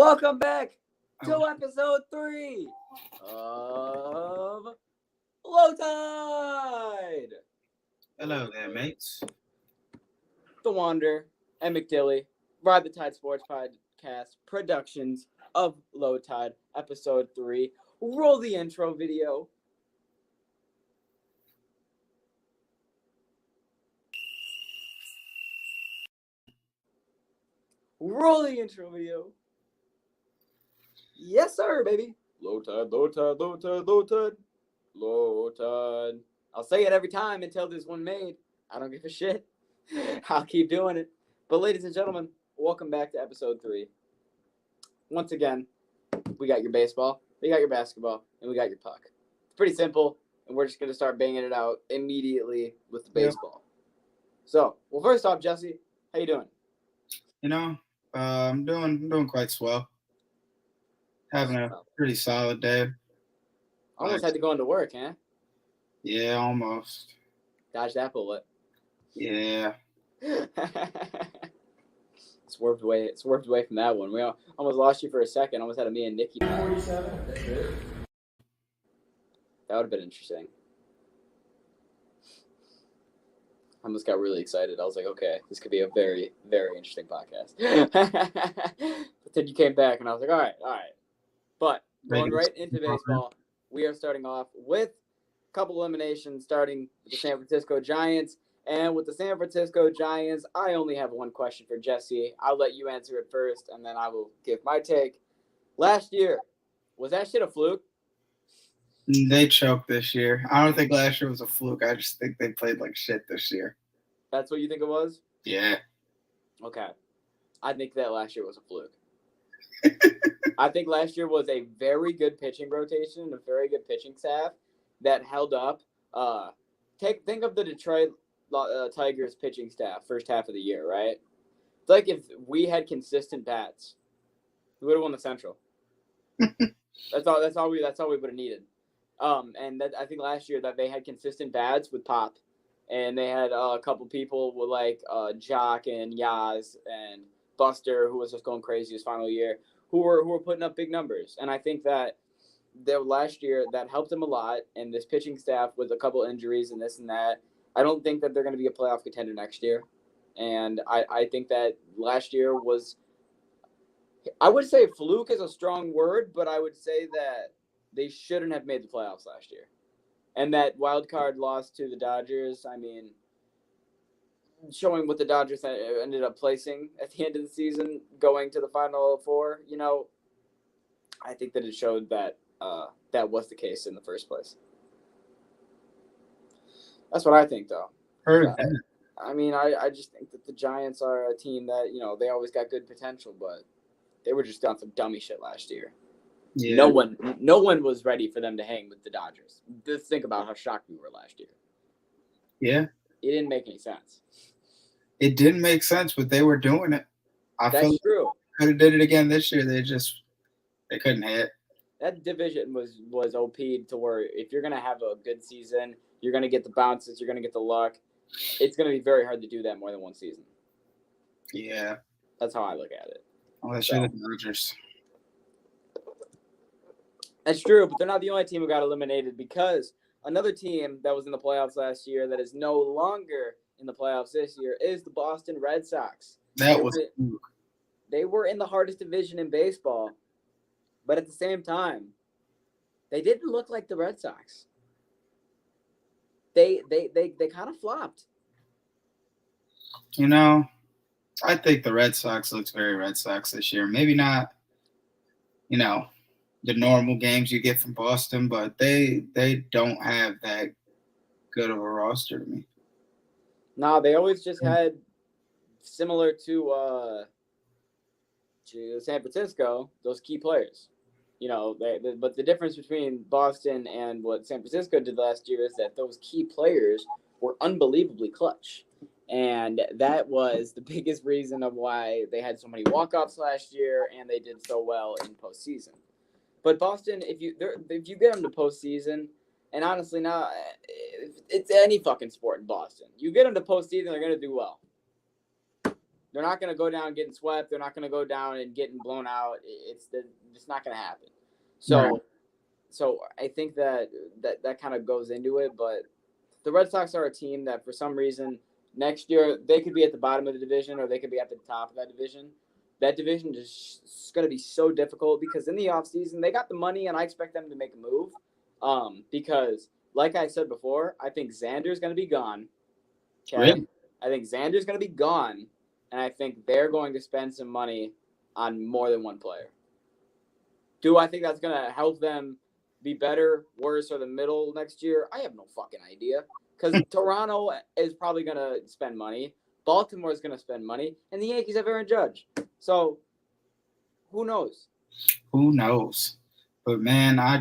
Welcome back to episode 3 of Low Tide. Hello there, mates. The Wander and McDilly, Ride the Tide Sports Podcast productions of Low Tide, episode 3. Roll the intro video. Roll the intro video. Yes, sir, baby. Low tide, low tide, low tide, low tide, low tide. I'll say it every time until there's one made. I don't give a shit. I'll keep doing it. But ladies and gentlemen, welcome back to episode 3. Once again, we got your baseball, we got your basketball, and we got your puck. It's pretty simple, and we're just going to start banging it out immediately with the baseball. So, well, first off, Jesse, how you doing? I'm doing quite swell. Having a pretty solid day. Almost had to go into work, huh? Yeah, almost. Dodge that bullet. Yeah. Swerved away from that one. We almost lost you for a second. Almost had a me and Nikki. 47. That would have been interesting. I almost got really excited. I was like, okay, this could be a very, very interesting podcast. But then you came back, and I was like, all right. But going right into baseball, we are starting off with a couple eliminations, starting with the San Francisco Giants. And with the San Francisco Giants, I only have one question for Jesse. I'll let you answer it first, and then I will give my take. Last year, was that shit a fluke? They choked this year. I don't think last year was a fluke. I just think they played like shit this year. That's what you think it was? Yeah. Okay. I think that last year was a fluke. I think last year was a very good pitching rotation, a very good pitching staff that held up. Think of the Detroit Tigers pitching staff first half of the year, right? It's like if we had consistent bats, we would have won the Central. That's all we would have needed. And that I think last year that they had consistent bats with Pop, and they had a couple people with like Jock and Yaz and Buster, who was just going crazy his final year, who were putting up big numbers. And I think that last year that helped them a lot. And this pitching staff with a couple injuries and this and that, I don't think that they're going to be a playoff contender next year. And I think that last year was, I would say fluke is a strong word, but I would say that they shouldn't have made the playoffs last year. And that wild card loss to the Dodgers, I mean, showing what the Dodgers ended up placing at the end of the season, going to the Final Four, I think that it showed that that was the case in the first place. That's what I think, though. I mean, I just think that the Giants are a team that, they always got good potential, but they were just on some dummy shit last year. Yeah. No one was ready for them to hang with the Dodgers. Just think about how shocked we were last year. Yeah. It didn't make any sense. It didn't make sense, but they were doing it. That's true. Could have did it again this year. They couldn't hit. That division was OP'd to where if you're going to have a good season, you're going to get the bounces, you're going to get the luck. It's going to be very hard to do that more than one season. Yeah. That's how I look at it. Unless you're the Dodgers. That's true, but they're not the only team who got eliminated, because another team that was in the playoffs last year that is no longer in the playoffs this year is the Boston Red Sox. They were in the hardest division in baseball, but at the same time, they didn't look like the Red Sox. They kind of flopped. I think the Red Sox looks very Red Sox this year. Maybe not, the normal games you get from Boston, but they don't have that good of a roster to me. No, they always just had similar to San Francisco, those key players. But the difference between Boston and what San Francisco did last year is that those key players were unbelievably clutch. And that was the biggest reason of why they had so many walk-offs last year and they did so well in postseason. But Boston, if you get them to postseason, and honestly now, it's any fucking sport in Boston. You get them to postseason, they're going to do well. They're not going to go down getting swept. They're not going to go down and getting blown out. It's not going to happen. So, Right. so I think that kind of goes into it. But the Red Sox are a team that, for some reason, next year they could be at the bottom of the division or they could be at the top of that division. That division is going to be so difficult because in the offseason, they got the money, and I expect them to make a move. Because, like I said before, I think Xander's going to be gone. Okay? Really? I think Xander's going to be gone, and I think they're going to spend some money on more than one player. Do I think that's going to help them be better, worse, or the middle next year? I have no fucking idea. Because Toronto is probably going to spend money. Baltimore is going to spend money. And the Yankees have Aaron Judge. So, who knows? Who knows? But, man, I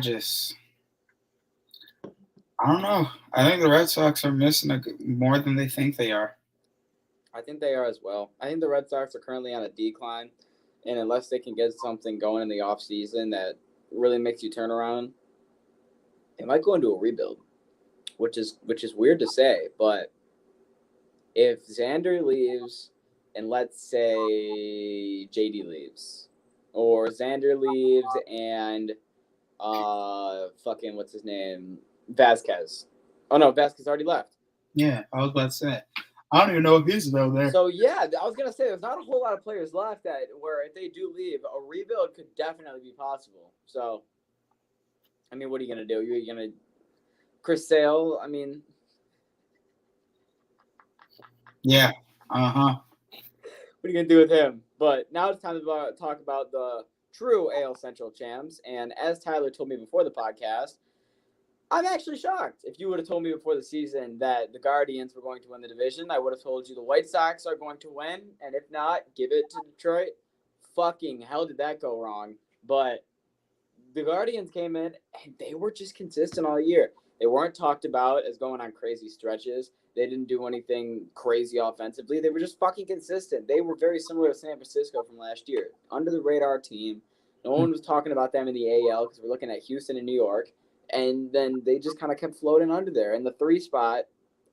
don't know. I think the Red Sox are missing more than they think they are. I think they are as well. I think the Red Sox are currently on a decline. And unless they can get something going in the offseason that really makes you turn around, they might go into a rebuild, which is weird to say. But if Xander leaves and let's say JD leaves, or Xander leaves and fucking what's his name, Vasquez. Oh no, Vasquez already left. Yeah, I was about to say. I don't even know if he's still there. So yeah, I was gonna say there's not a whole lot of players left that where if they do leave, a rebuild could definitely be possible. So, I mean, what are you gonna do? You're gonna Chris Sale? I mean, yeah. Uh-huh. what are you gonna do with him? But now it's time to talk about the true AL Central champs. And as Tyler told me before the podcast, I'm actually shocked. If you would have told me before the season that the Guardians were going to win the division, I would have told you the White Sox are going to win. And if not, give it to Detroit. Fucking hell did that go wrong. But the Guardians came in and they were just consistent all year. They weren't talked about as going on crazy stretches. They didn't do anything crazy offensively. They were just fucking consistent. They were very similar to San Francisco from last year. Under the radar team. No one was talking about them in the AL because we're looking at Houston and New York. And then they just kind of kept floating under there in the 3 spot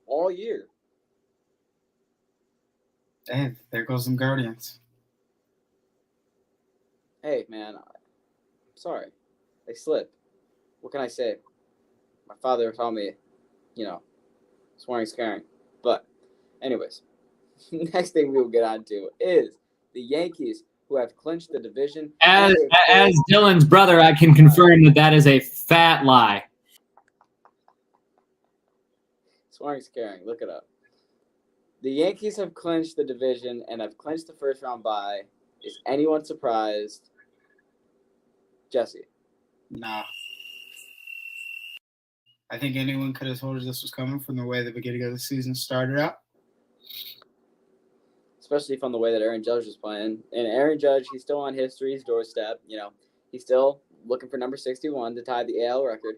all year. Hey, there goes some Guardians. Hey, man. Sorry. They slip. What can I say? My father taught me, swearing, scaring. But, anyways, next thing we will get on to is the Yankees, who have clinched the division. As Dylan's brother, I can confirm that is a fat lie. Swearing, scaring. Look it up. The Yankees have clinched the division and have clinched the first round bye. Is anyone surprised? Jesse? Nah. I think anyone could have told us this was coming from the way the beginning of the season started out. Especially from the way that Aaron Judge was playing. And Aaron Judge, he's still on history's doorstep. He's still looking for number 61 to tie the AL record.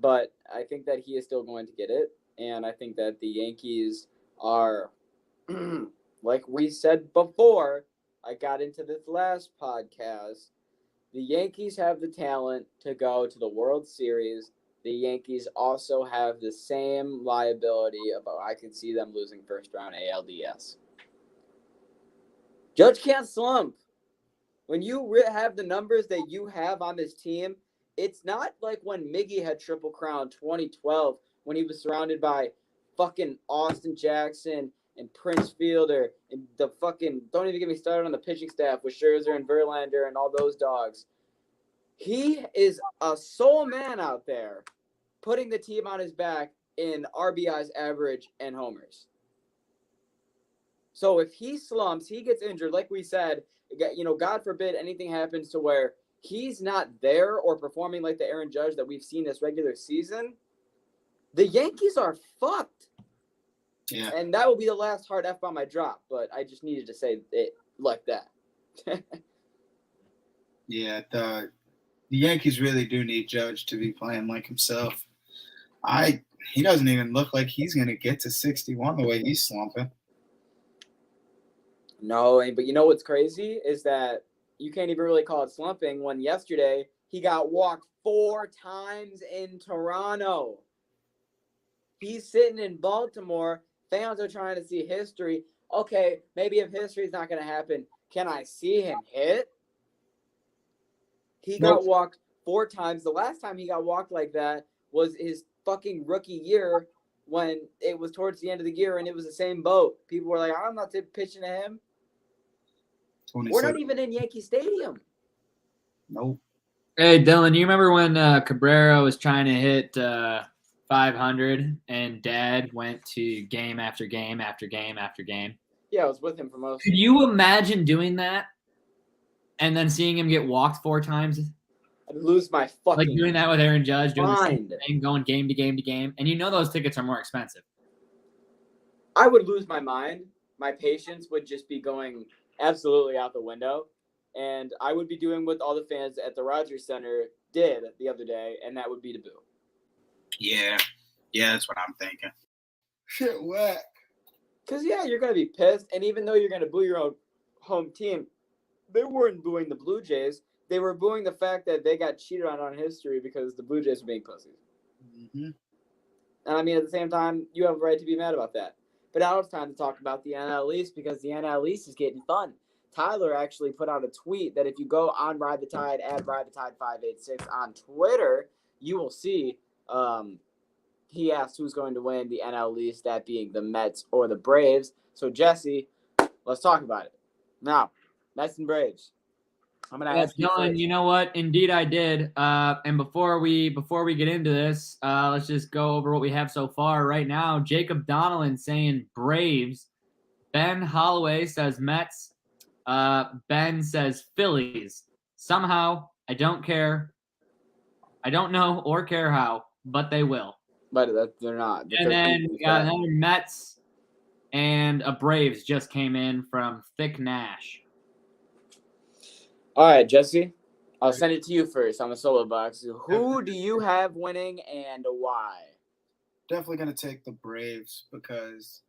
But I think that he is still going to get it. And I think that the Yankees are, like we said before, I got into this last podcast, the Yankees have the talent to go to the World Series. The Yankees also have the same liability about I could see them losing first round ALDS. Judge can't slump. When you have the numbers that you have on this team, it's not like when Miggy had Triple Crown 2012 when he was surrounded by fucking Austin Jackson and Prince Fielder and the fucking, don't even get me started on the pitching staff with Scherzer and Verlander and all those dogs. He is a sole man out there putting the team on his back in RBIs average and homers. So if he slumps, he gets injured, like we said, God forbid anything happens to where he's not there or performing like the Aaron Judge that we've seen this regular season, the Yankees are fucked. Yeah. And that will be the last hard F-bomb I drop, but I just needed to say it like that. Yeah, the Yankees really do need Judge to be playing like himself. He doesn't even look like he's going to get to 61 the way he's slumping. No, but you know what's crazy is that you can't even really call it slumping when yesterday he got walked 4 times in Toronto. He's sitting in Baltimore. Fans are trying to see history. okay, maybe if history's not going to happen, can I see him hit? He got walked 4 times. The last time he got walked like that was his fucking rookie year when it was towards the end of the year and it was the same boat. People were like, I'm not pitching to him. We're not even in Yankee Stadium. Nope. Hey, Dylan, you remember when Cabrera was trying to hit 500 and Dad went to game after game after game after game? Yeah, I was with him for most. Could you imagine doing that and then seeing him get walked 4 times? I'd lose my fucking like doing that with Aaron Judge, doing the same mind. thing, going game to game to game, and you know those tickets are more expensive. I would lose my mind. My patience would just be going absolutely out the window. And I would be doing what all the fans at the Rogers Center did the other day, and that would be to boo. Yeah, that's what I'm thinking. Shit, whack. Because, yeah, you're going to be pissed. And even though you're going to boo your own home team, they weren't booing the Blue Jays. They were booing the fact that they got cheated on history because the Blue Jays were being pussies. Mm-hmm. And, I mean, at the same time, you have a right to be mad about that. But now it's time to talk about the NL East because the NL East is getting fun. Tyler actually put out a tweet that if you go on Ride the Tide, at Ride the Tide 586 on Twitter, you will see he asked who's going to win the NL East, that being the Mets or the Braves. So, Jesse, let's talk about it. Now, Mets and Braves. I'm going to ask you Dylan, first. you know what? Indeed, I did. And before we get into this, let's just go over what we have so far. Right now, Jacob Donnellan saying Braves. Ben Holloway says Mets. Ben says Phillies. Somehow, I don't care. I don't know or care how, but they will. But they're not. And then we got another Mets and a Braves just came in from Thick Nash. All right, Jesse, I'll send it to you first on the solo box. Who do you have winning and why? Definitely going to take the Braves because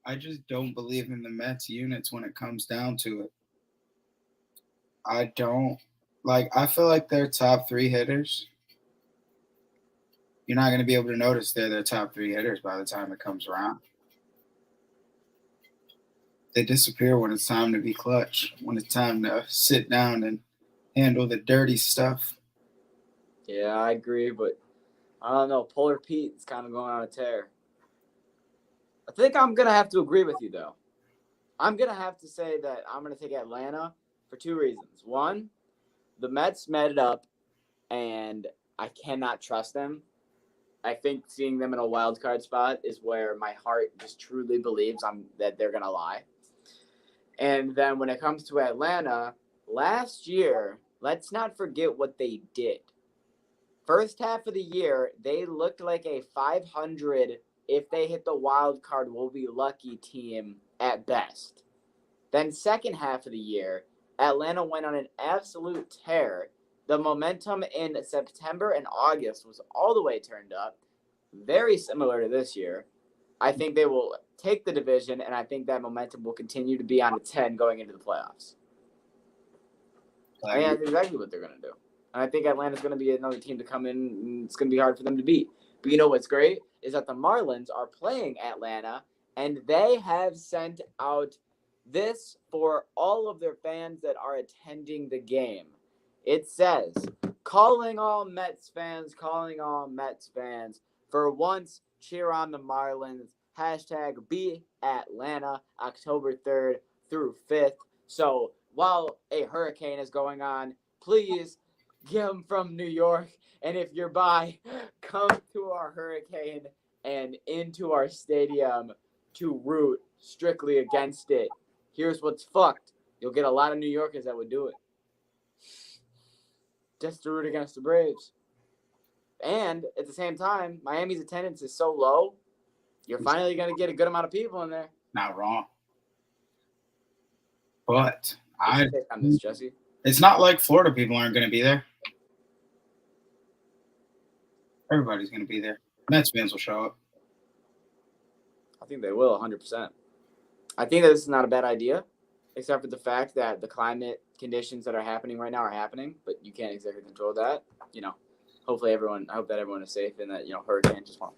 I just don't believe in the Mets units when it comes down to it. I feel like their top 3 hitters, you're not going to be able to notice they're their top 3 hitters by the time it comes around. They disappear when it's time to be clutch, when it's time to sit down and handle the dirty stuff. Yeah, I agree, but I don't know. Polar Pete's kind of going on a tear. I think I'm going to have to agree with you, though. I'm going to have to say that I'm going to take Atlanta for 2 reasons. One, the Mets met it up, and I cannot trust them. I think seeing them in a wild card spot is where my heart just truly believes that they're going to lie. And then when it comes to Atlanta, last year, let's not forget what they did. First half of the year, they looked like a 500, if they hit the wild card, we'll be lucky team at best. Then second half of the year, Atlanta went on an absolute tear. The momentum in September and August was all the way turned up, very similar to this year. I think they will take the division, and I think that momentum will continue to be on a 10 going into the playoffs. I mean, that's exactly what they're going to do. And I think Atlanta's going to be another team to come in, and it's going to be hard for them to beat. But you know what's great is that the Marlins are playing Atlanta, and they have sent out this for all of their fans that are attending the game. It says, calling all Mets fans, for once, cheer on the Marlins. Hashtag be Atlanta, October 3rd through 5th. So while a hurricane is going on, please get them from New York. And if you're by, come to our hurricane and into our stadium to root strictly against it. Here's what's fucked. You'll get a lot of New Yorkers that would do it. Just to root against the Braves. And at the same time, Miami's attendance is so low, you're finally going to get a good amount of people in there. Not wrong. But What's your take on this, Jesse? It's not like Florida people aren't going to be there. Everybody's going to be there. Mets fans will show up. I think they will, 100%. I think that this is not a bad idea, except for the fact that the climate conditions that are happening right now are happening, but you can't exactly control that. You know, I hope that everyone is safe and that, hurricanes just won't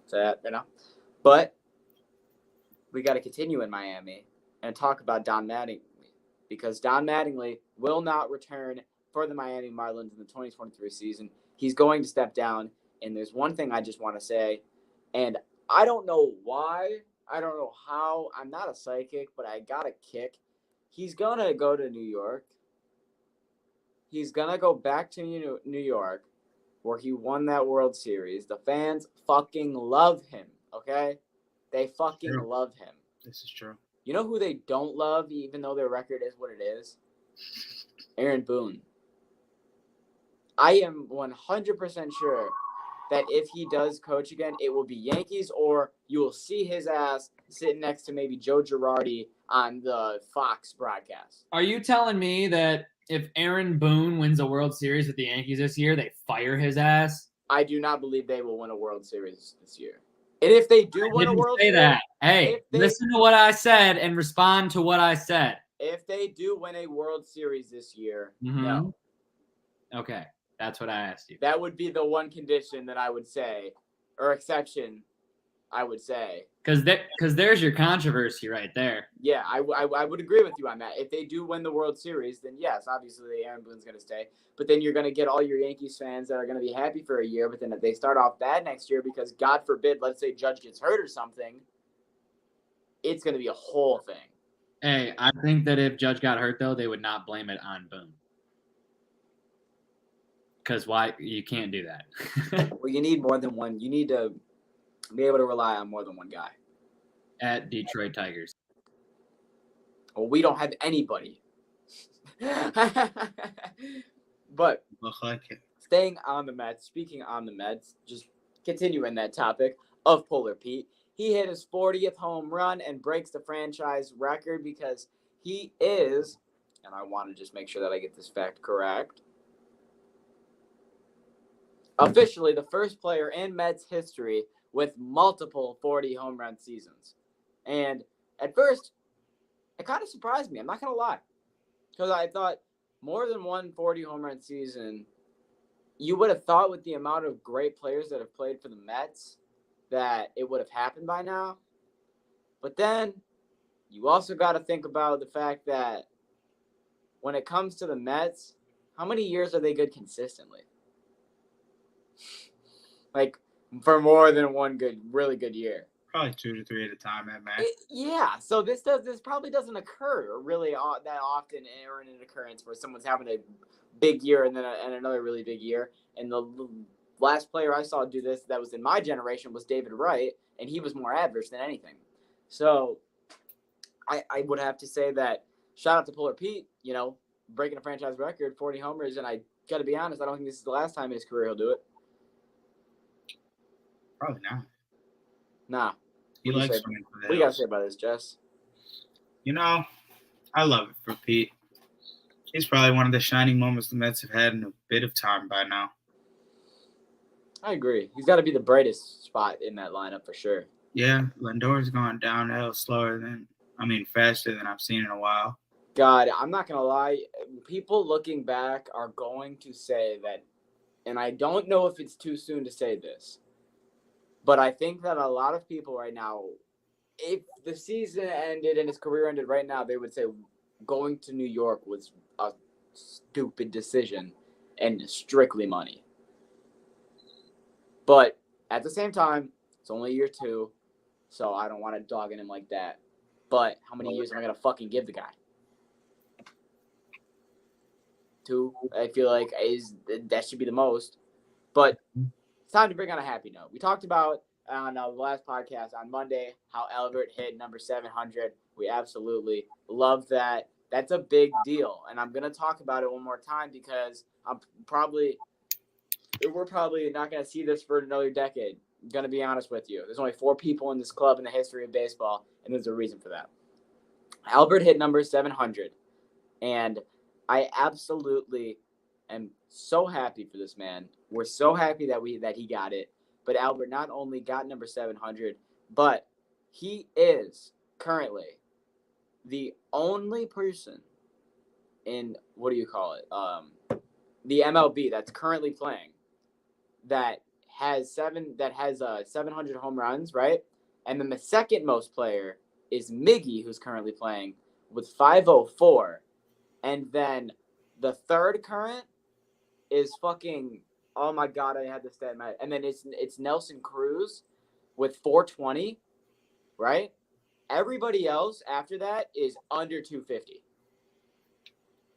say that, But we got to continue in Miami and talk about Don Mattingly, because Don Mattingly will not return for the Miami Marlins in the 2023 season. He's going to step down, and there's one thing I just want to say, and I don't know why, I don't know how, I'm not a psychic, but I got a kick. He's going to go to New York. He's going to go back to New York, where he won that World Series. The fans fucking love him, okay? They fucking love him. This is true. You know who they don't love, even though their record is what it is? Aaron Boone. I am 100% sure that if he does coach again, it will be Yankees, or you will see his ass sitting next to maybe Joe Girardi on the Fox broadcast. Are you telling me that if Aaron Boone wins a World Series with the Yankees this year, they fire his ass? I do not believe they will win a World Series this year. And if they do win a World Series, that. Hey, listen to what I said and respond to what I said. If they do win a World Series this year, Mm-hmm. no. Okay, that's what I asked you. That would be the one condition that I would say, or exception, I would say. Because there's your controversy right there. Yeah, I would agree with you on that. If they do win the World Series, then yes, obviously Aaron Boone's going to stay. But then you're going to get all your Yankees fans that are going to be happy for a year. But then if they start off bad next year because, God forbid, let's say Judge gets hurt or something, it's going to be a whole thing. Hey, I think that if Judge got hurt, though, they would not blame it on Boone. Because why? You can't do that. Well, you need more than one. You need to be able to rely on more than one guy. At Detroit Tigers. Well, we don't have anybody. But Look like it. Staying on the Mets, speaking on the Mets, just continuing that topic of Polar Pete, he hit his 40th home run and breaks the franchise record because he is, and I want to just make sure that I get this fact correct, officially the first player in Mets history with multiple 40 home run seasons. And at first, it kind of surprised me. I'm not going to lie. Because I thought more than one 40 home run season, you would have thought with the amount of great players that have played for the Mets that it would have happened by now. But then you also got to think about the fact that when it comes to the Mets, how many years are they good consistently? Like, for more than one really good year. Probably 2 to 3 at a time at max. Yeah, so this probably doesn't occur really that often, or an occurrence where someone's having a big year and then another really big year. And the last player I saw do this that was in my generation was David Wright, and he was more average than anything. So I would have to say that shout out to Polar Pete, breaking a franchise record, 40 homers, and I got to be honest, I don't think this is the last time in his career he'll do it. Probably not. Nah. He likes winning for the What do you got to say about this, Jess? I love it for Pete. He's probably one of the shining moments the Mets have had in a bit of time by now. I agree. He's got to be the brightest spot in that lineup for sure. Yeah, Lindor's gone downhill faster than I've seen in a while. God, I'm not going to lie. People looking back are going to say that, and I don't know if it's too soon to say this, but I think that a lot of people right now, if the season ended and his career ended right now, they would say going to New York was a stupid decision and strictly money. But at the same time, it's only year 2, so I don't want to dog in him like that. But how many years am I going to fucking give the guy? 2, I feel like that should be the most. But it's time to bring on a happy note. We talked about on the last podcast on Monday how Albert hit number 700. We absolutely love that. That's a big deal. And I'm going to talk about it one more time because we're probably not going to see this for another decade. I'm going to be honest with you. There's only 4 people in this club in the history of baseball, and there's a reason for that. Albert hit number 700, and I absolutely am so happy for this man. We're so happy that he got it. But Albert not only got number 700, but he is currently the only person in the MLB that's currently playing that has 700 home runs, right? And then the second most player is Miggy, who's currently playing, with 504. And then the third current is fucking, oh my God, I had the stat mad. And then it's Nelson Cruz with 420, right? Everybody else after that is under 250.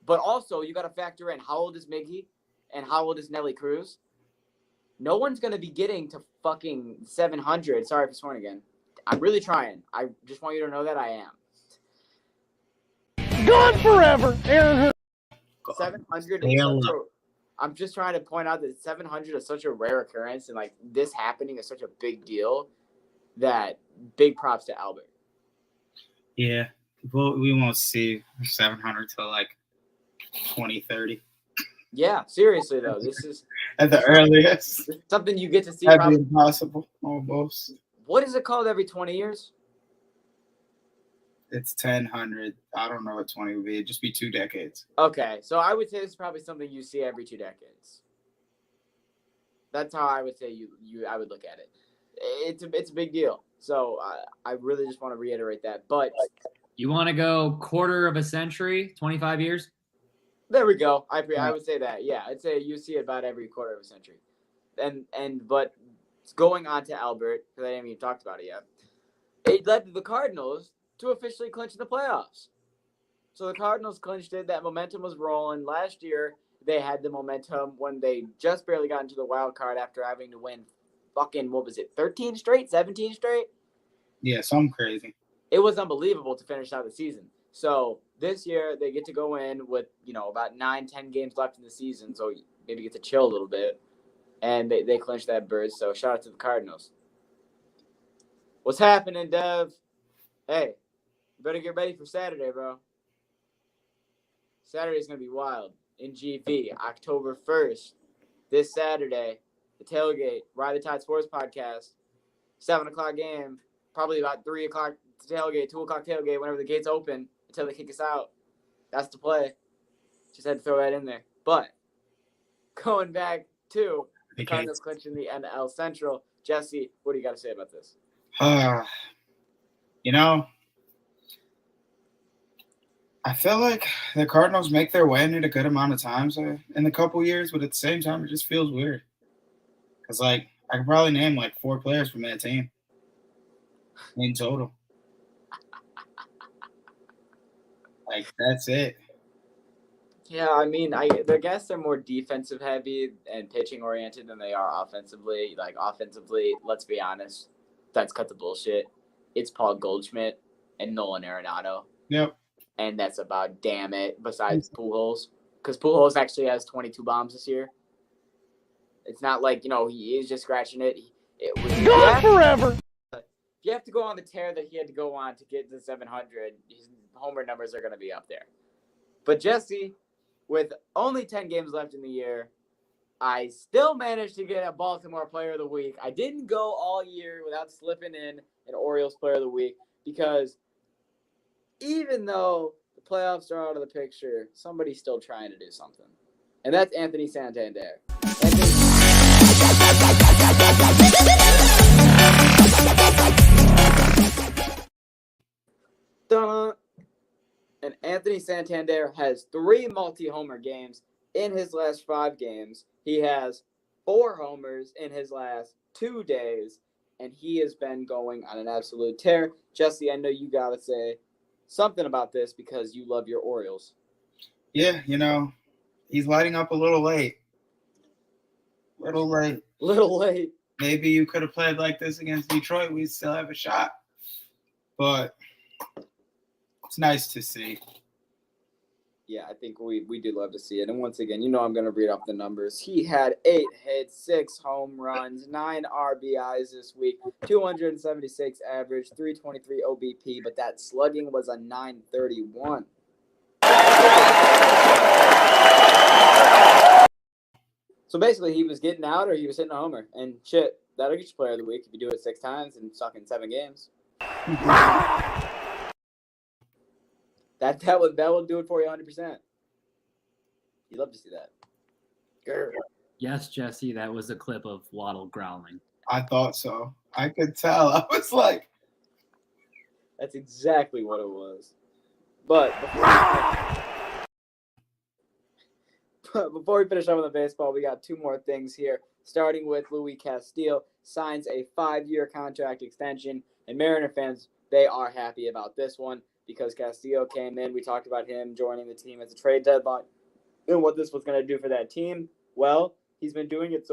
But also, you got to factor in how old is Miggy and how old is Nelly Cruz. No one's going to be getting to fucking 700. Sorry for swearing again. I'm really trying. I just want you to know that I am. Gone forever. 700 is such a, I'm just trying to point out that 700 is such a rare occurrence, and like this happening is such a big deal that big props to Albert. Yeah, we won't see 700 till like 2030. Yeah, seriously though, this is at the earliest. Something you get to see. That'd be impossible, almost. What is it called every 20 years? It's 1000. I don't know what 20 would be. It'd just be 2 decades. Okay, so I would say it's probably something you see every 2 decades. That's how I would say I would look at it. It's a big deal. So I really just want to reiterate that. But you want to go quarter of a century, 25 years? There we go. I would say that. Yeah, I'd say you see it about every quarter of a century. But going on to Albert, because I haven't even talked about it yet, it led the Cardinals to officially clinch the playoffs. So the Cardinals clinched it. That momentum was rolling. Last year, they had the momentum when they just barely got into the wild card after having to win fucking, 13 straight, 17 straight? Yeah, something crazy. It was unbelievable to finish out the season. So this year, they get to go in with, about 9-10 games left in the season, so maybe get to chill a little bit. And they clinched that berth, so shout out to the Cardinals. What's happening, Dev? Hey, you better get ready for Saturday, bro. Saturday's going to be wild in GV, October 1st. This Saturday, the tailgate, Ride the Tide Sports Podcast, 7 o'clock game, probably about 3 o'clock tailgate, 2 o'clock tailgate, whenever the gates open until they kick us out. That's the play. Just had to throw that in there. But going back to the Cardinals clinching the NL Central, Jesse, what do you got to say about this? I feel like the Cardinals make their way in a good amount of times in a couple years, but at the same time, it just feels weird. Because, I could probably name, 4 players from that team in total. That's it. Yeah, I mean, I guess they're more defensive heavy and pitching oriented than they are offensively. Offensively, let's be honest, that's cut the bullshit. It's Paul Goldschmidt and Nolan Arenado. Yep. And that's about damn it, besides Pujols. Because Pujols actually has 22 bombs this year. It's not like, he is just scratching it. Gone forever! If you have to go on the tear that he had to go on to get to 700, his homer numbers are going to be up there. But Jesse, with only 10 games left in the year, I still managed to get a Baltimore Player of the Week. I didn't go all year without slipping in an Orioles Player of the Week because even though the playoffs are out of the picture, somebody's still trying to do something. And that's Anthony Santander. And Anthony Santander has 3 multi-homer games in his last 5 games. He has 4 homers in his last 2 days, and he has been going on an absolute tear. Jesse, I know you got to say something about this because you love your Orioles. Yeah, he's lighting up a little late. Little late. Maybe you could have played like this against Detroit. We'd still have a shot. But it's nice to see. Yeah, I think we do love to see it. And once again, I'm going to read off the numbers. He had 8 hits, 6 home runs, 9 RBIs this week, 276 average, 323 OBP, but that slugging was a 931. So basically, he was getting out or he was hitting a homer. And shit, that'll get you Player of the Week if you do it 6 times and suck in 7 games. That will do it for you 100%. You'd love to see that. Grr. Yes, Jesse, that was a clip of Waddle growling. I thought so. I could tell. I was like, That's exactly what it was. But before we finish up on the baseball, we got 2 more things here. Starting with Louis Castillo signs a 5-year contract extension, and Mariner fans, they are happy about this one because Castillo came in. We talked about him joining the team as a trade deadline and what this was going to do for that team. Well, he's been doing it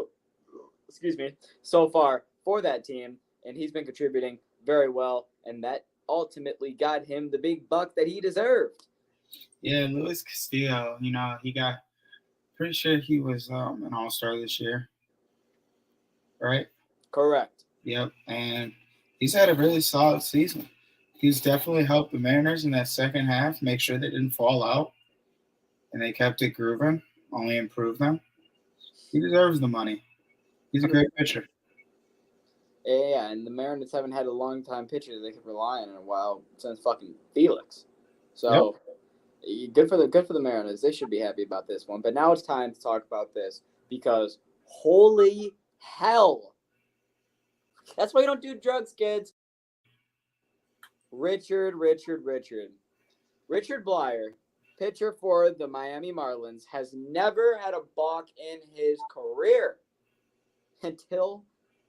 so far for that team, and he's been contributing very well, and that ultimately got him the big buck that he deserved. Yeah, Luis Castillo, he got pretty sure he was an all-star this year. Right? Correct. Yep. And he's had a really solid season. He's definitely helped the Mariners in that second half make sure they didn't fall out. And they kept it grooving, only improved them. He deserves the money. He's a great pitcher. Yeah, and the Mariners haven't had a long-time pitcher they could rely on in a while since fucking Felix. So, good for the Mariners. They should be happy about this one. But now it's time to talk about this because holy hell. That's why you don't do drugs, kids. Richard Blyer, pitcher for the Miami Marlins, has never had a balk in his career until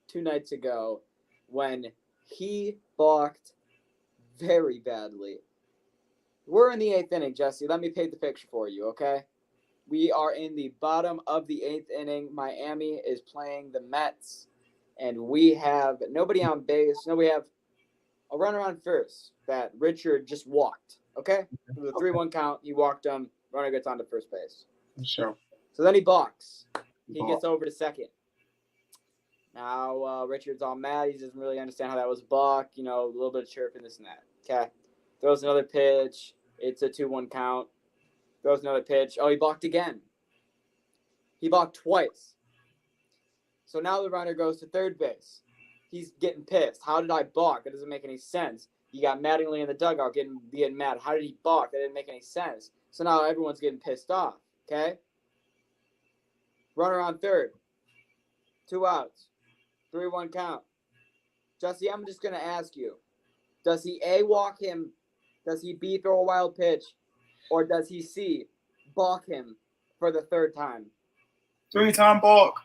2 nights ago when he balked very badly. We're in the 8th inning, Jesse. Let me paint the picture for you, okay? We are in the bottom of the 8th inning. Miami is playing the Mets, and we have nobody on base. No, we have a runner on first that Richard just walked, okay? It was a 3-1 count. He walked him. Runner gets on to first base. Sure. So then he balks. He gets over to second. Now, Richard's all mad. He doesn't really understand how that was a balk. A little bit of chirping, this and that. Okay. Throws another pitch. It's a 2-1 count. Throws another pitch. Oh, he balked again. He balked twice. So now the runner goes to third base. He's getting pissed. How did I balk? That doesn't make any sense. You got Mattingly in the dugout getting mad. How did he balk? That didn't make any sense. So now everyone's getting pissed off. Okay? Runner on third. 2 outs. 3-1 count. Jesse, I'm just going to ask you. Does he A, walk him? Does he B, throw a wild pitch? Or does he C, balk him for the 3rd time? 3-time balk.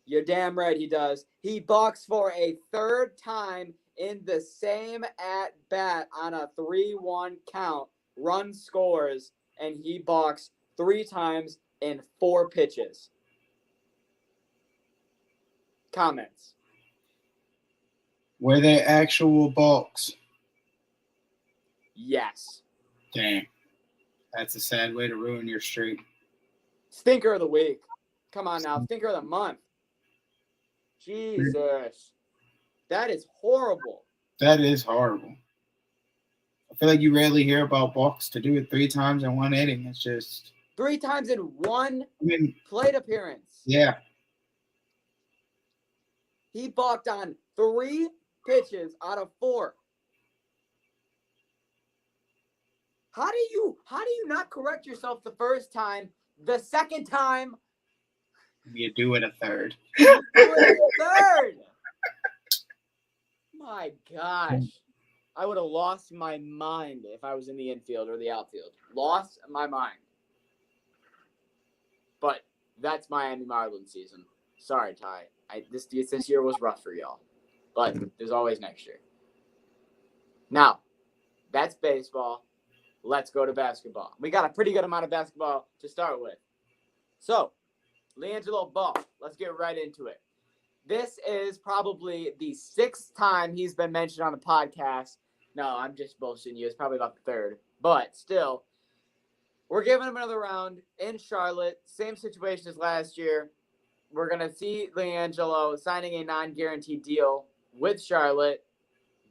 You're damn right he does. He balks for a 3rd time in the same at-bat on a 3-1 count. Run scores, and he balks 3 times in 4 pitches. Comments? Were they actual balks? Yes. Damn. That's a sad way to ruin your streak. Stinker of the week. Come on now. Stinker of the month. Jesus. That is horrible. That is horrible. I feel like you rarely hear about balks. To do it 3 times in 1 inning. It's just 3 times in 1 plate appearance. Yeah. He balked on 3 pitches out of 4. How do you not correct yourself the 1st time? The 2nd time, you do it a 3rd. you do it a 3rd. My gosh. I would have lost my mind if I was in the infield or the outfield. Lost my mind. But that's Miami Marlins season. Sorry, Ty. This year was rough for y'all. But there's always next year. Now, that's baseball. Let's go to basketball. We got a pretty good amount of basketball to start with. So, LiAngelo Ball. Let's get right into it. This is probably the 6th time he's been mentioned on the podcast. No, I'm just bullshitting you. It's probably about the 3rd. But still, we're giving him another round in Charlotte. Same situation as last year. We're going to see LiAngelo signing a non-guaranteed deal with Charlotte.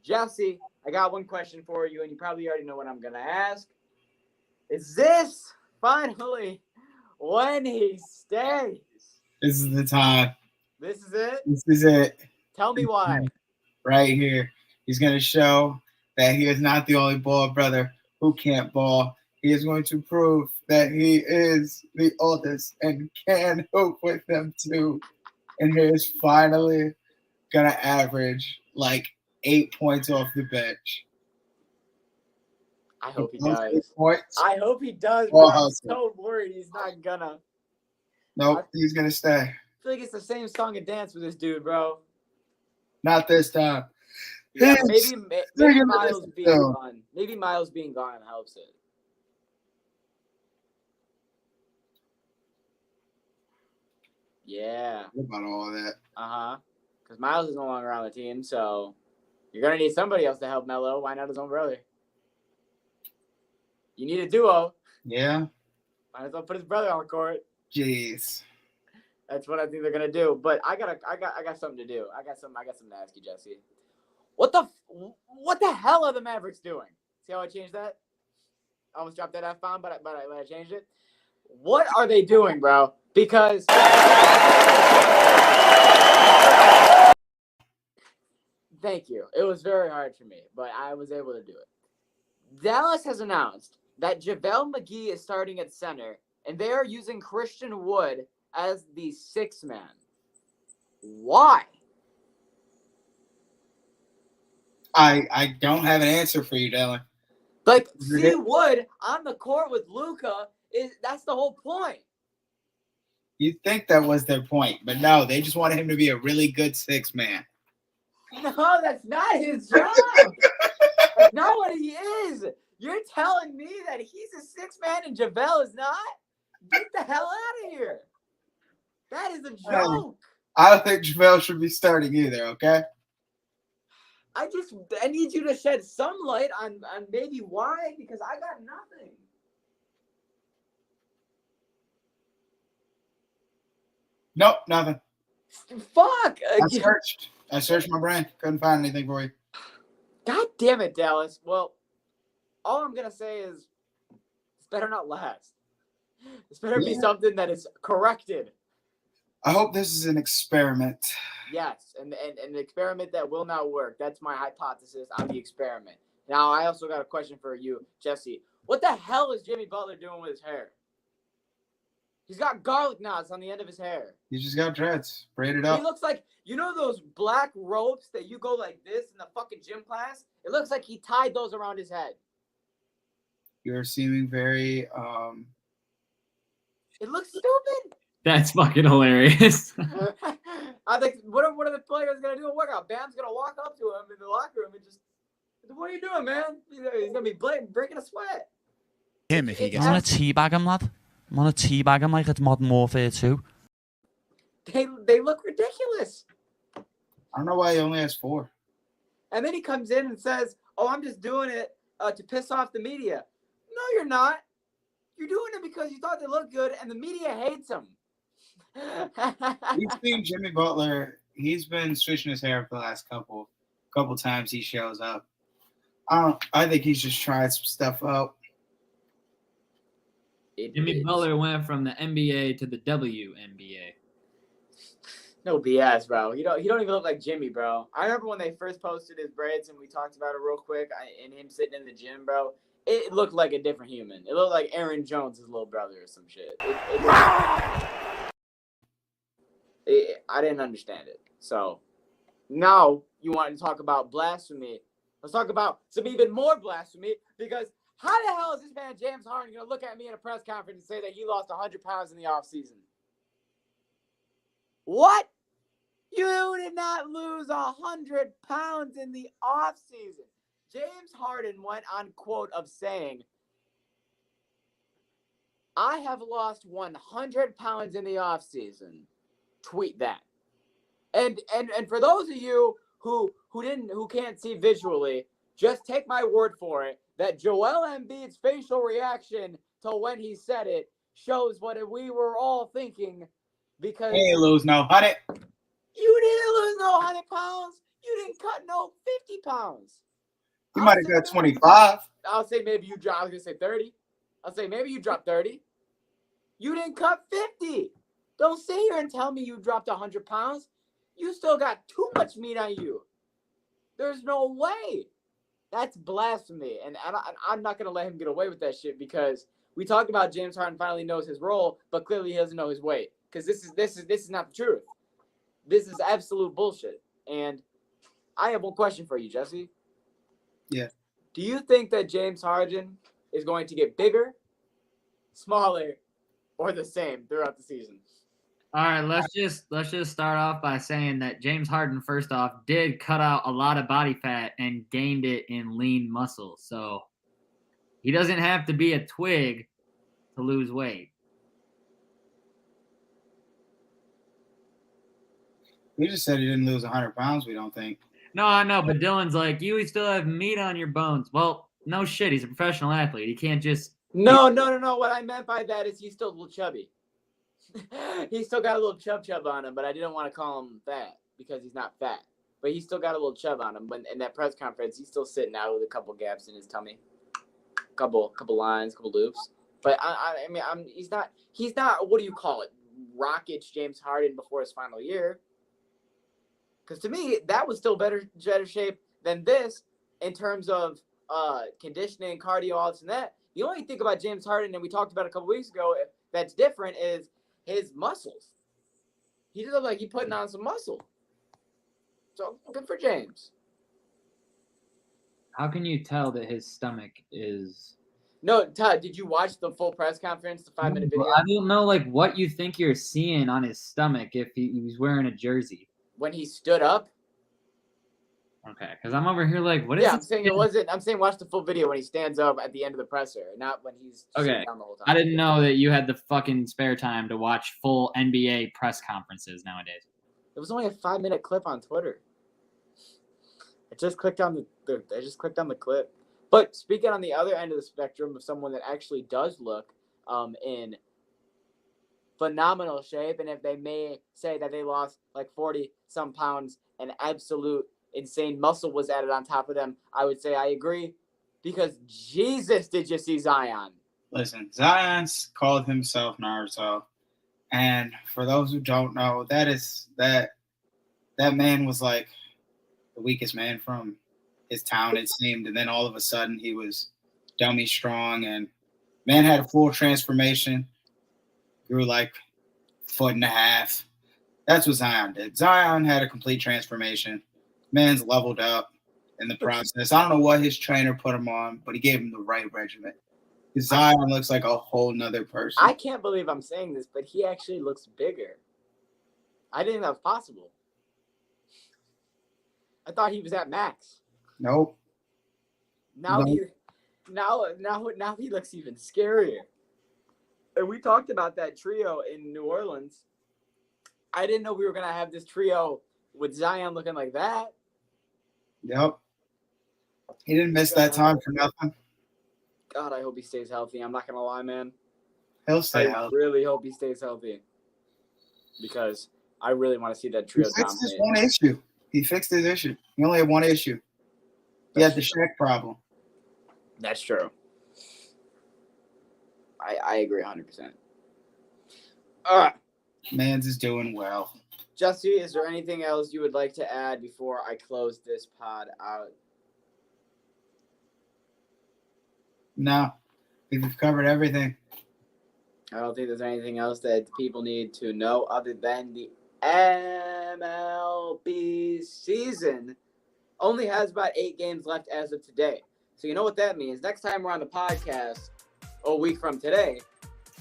Jesse, I got one question for you, and you probably already know what I'm going to ask. Is this finally when he stays? This is the time. This is it? This is it. Tell me why. Right here. He's going to show that he is not the only ball brother who can't ball. He is going to prove that he is the oldest and can hoop with them too. And he is finally going to average like 8 points off the bench. I hope he Those 8 does. points. I hope he does, Well, bro. I'm so worried he's not gonna. Nope, he's gonna stay. I feel like it's the same song and dance with this dude, bro. Not this time. Yeah, He's maybe singing Miles this being song. gone. Maybe Miles being gone helps it. Yeah. What about all that? Because Miles is no longer on the team, so you're gonna need somebody else to help Melo. Why not his own brother? You need a duo. Yeah. Might as well put his brother on the court. Jeez. That's what I think they're gonna do. But I got something to do. I got something to ask you, Jesse. What the hell are the Mavericks doing? See how I changed that? I almost dropped that F-bomb, but I changed it. What are they doing, bro? Because thank you. It was very hard for me, but I was able to do it. Dallas has announced that JaVale McGee is starting at center, and they are using Christian Wood as the sixth man. Why? I don't have an answer for you, Dylan. Like, see Wood on the court with Luka, that's the whole point. You'd think that was their point, but no, they just wanted him to be a really good sixth man. No, that's not his job. That's not what he is. You're telling me that he's a sixth man and JaVale is not? Get the hell out of here. That is a joke. I don't think JaVale should be starting either, okay? I need you to shed some light on maybe why, because I got nothing. Nope, nothing. Fuck. I searched my brain. Couldn't find anything for you. God damn it, Dallas. Well, all I'm going to say is this better not last. This better be something that is corrected. I hope this is an experiment. Yes, and an experiment that will not work. That's my hypothesis on the experiment. Now, I also got a question for you, Jesse. What the hell is Jimmy Butler doing with his hair? He's got garlic knots on the end of his hair. He just got dreads. Braided up. He looks like, you know those black ropes that you go like this in the fucking gym class? It looks like he tied those around his head. You're seeming very, It looks stupid. That's fucking hilarious. I think, what are the players going to do a workout? Bam's going to walk up to him in the locker room and just, what are you doing, man? He's going to be breaking a sweat. Him, if he gets... I'm going to teabag him, lad. I'm going to teabag him like it's Modern Warfare 2. They look ridiculous. I don't know why he only has 4. And then he comes in and says, oh, I'm just doing it to piss off the media. No, you're not. You're doing it because you thought they looked good, and the media hates them. We've seen Jimmy Butler. He's been switching his hair for the last couple times he shows up. I think he's just tried some stuff out. Jimmy Butler went from the NBA to the WNBA. No BS, bro. He don't even look like Jimmy, bro. I remember when they first posted his braids and we talked about it real quick, and him sitting in the gym, bro. It looked like a different human. It looked like Aaron Jones' little brother or some shit. I didn't understand it. So now you want to talk about blasphemy. Let's talk about some even more blasphemy, because how the hell is this man James Harden going to look at me in a press conference and say that he lost 100 pounds in the offseason? What? You did not lose 100 pounds in the offseason. James Harden went on quote of saying, I have lost 100 pounds in the offseason. Tweet that. And for those of you who can't see visually, just take my word for it that Joel Embiid's facial reaction to when he said it shows what we were all thinking, because He didn't lose no 100. You didn't lose no 100 pounds. You didn't cut no 50 pounds. He might have got 25. I'll say maybe you dropped. I was gonna say 30. I'll say maybe you dropped 30. You didn't cut 50. Don't sit here and tell me you dropped 100 pounds. You still got too much meat on you. There's no way. That's blasphemy, and I'm not gonna let him get away with that shit, because we talked about James Harden finally knows his role, but clearly he doesn't know his weight, because this is not the truth. This is absolute bullshit. And I have one question for you, Jesse. Yeah. Do you think that James Harden is going to get bigger, smaller, or the same throughout the season? All right, let's just start off by saying that James Harden, first off, did cut out a lot of body fat and gained it in lean muscle. So he doesn't have to be a twig to lose weight. We just said he didn't lose 100 pounds, we don't think. No, I know, but Dylan's like, you still have meat on your bones. Well, no shit. He's a professional athlete. He can't just. No. What I meant by that is he's still a little chubby. He's still got a little chub on him, but I didn't want to call him fat because he's not fat. But he's still got a little chub on him. When in that press conference, he's still sitting out with a couple gaps in his tummy, couple lines, couple loops. But I mean, he's not. What do you call it? Rocket James Harden before his final year. Because to me, that was still better shape than this in terms of conditioning, cardio, all this and that. The only thing about James Harden, and we talked about a couple weeks ago, that's different is his muscles. He doesn't look like he's putting on some muscle. So good for James. How can you tell that his stomach is? No, Todd, did you watch the full press conference, the 5-minute video? I don't know, like what you think you're seeing on his stomach if he's wearing a jersey. When he stood up? Okay, because I'm over here like, what is? Yeah, I'm saying it wasn't. I'm saying watch the full video when he stands up at the end of the presser, not when he's sitting down the whole time. I didn't know that you had the fucking spare time to watch full NBA press conferences nowadays. It was only a 5-minute clip on Twitter. I just clicked on the clip. But speaking on the other end of the spectrum of someone that actually does look in phenomenal shape, and if they may say that they lost like 40 some pounds and absolute insane muscle was added on top of them, I would say I agree, because Jesus, did you see Zion? Listen, Zion's called himself Naruto, and for those who don't know, that man was like the weakest man from his town, it seemed, and then all of a sudden he was dummy strong, and man had a full transformation. Grew like 1.5 feet. That's what Zion did. Zion had a complete transformation. Man's leveled up in the process. I don't know what his trainer put him on, but he gave him the right regimen. Zion looks like a whole nother person. I can't believe I'm saying this, but he actually looks bigger. I didn't think that was possible. I thought he was at max. Nope. Now he looks even scarier. And we talked about that trio in New Orleans. I didn't know we were gonna have this trio with Zion looking like that. Yep. He didn't miss that time for nothing. God, I hope he stays healthy. I'm not gonna lie, man. He'll stay I healthy. really hope he stays healthy. Because I really want to see that trio He fixed his one issue. He fixed his issue. He only had one issue. He had the Shaq problem. That's true. I agree 100%. All right. Mans is doing well. Jesse, is there anything else you would like to add before I close this pod out? No. We've covered everything. I don't think there's anything else that people need to know other than the MLB season only has about 8 games left as of today. So you know what that means. Next time we're on the podcast, a week from today,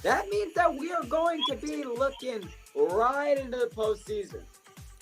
that means that we are going to be looking right into the postseason.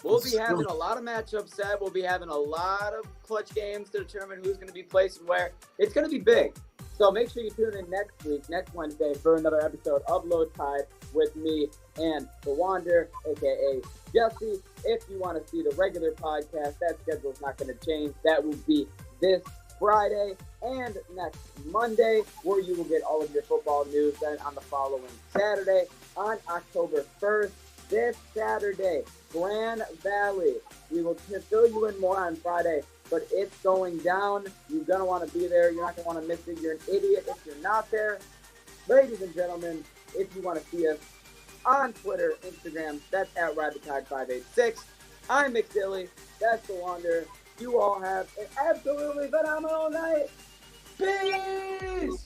We'll be having a lot of matchups set. We'll be having a lot of clutch games to determine who's going to be placed and where. It's going to be big. So make sure you tune in next week, next Wednesday, for another episode of Low Tide with me and the Wander, a.k.a. Jesse. If you want to see the regular podcast, that schedule is not going to change. That will be this Friday and next Monday, where you will get all of your football news. Then on the following Saturday, on October 1st, this Saturday, Grand Valley. We will fill you in more on Friday, but it's going down. You're going to want to be there. You're not going to want to miss it. You're an idiot if you're not there. Ladies and gentlemen, if you want to see us on Twitter, Instagram, that's at RideTheTide586. I'm McDilly. That's the Wander. You all have an absolutely phenomenal night. Peace!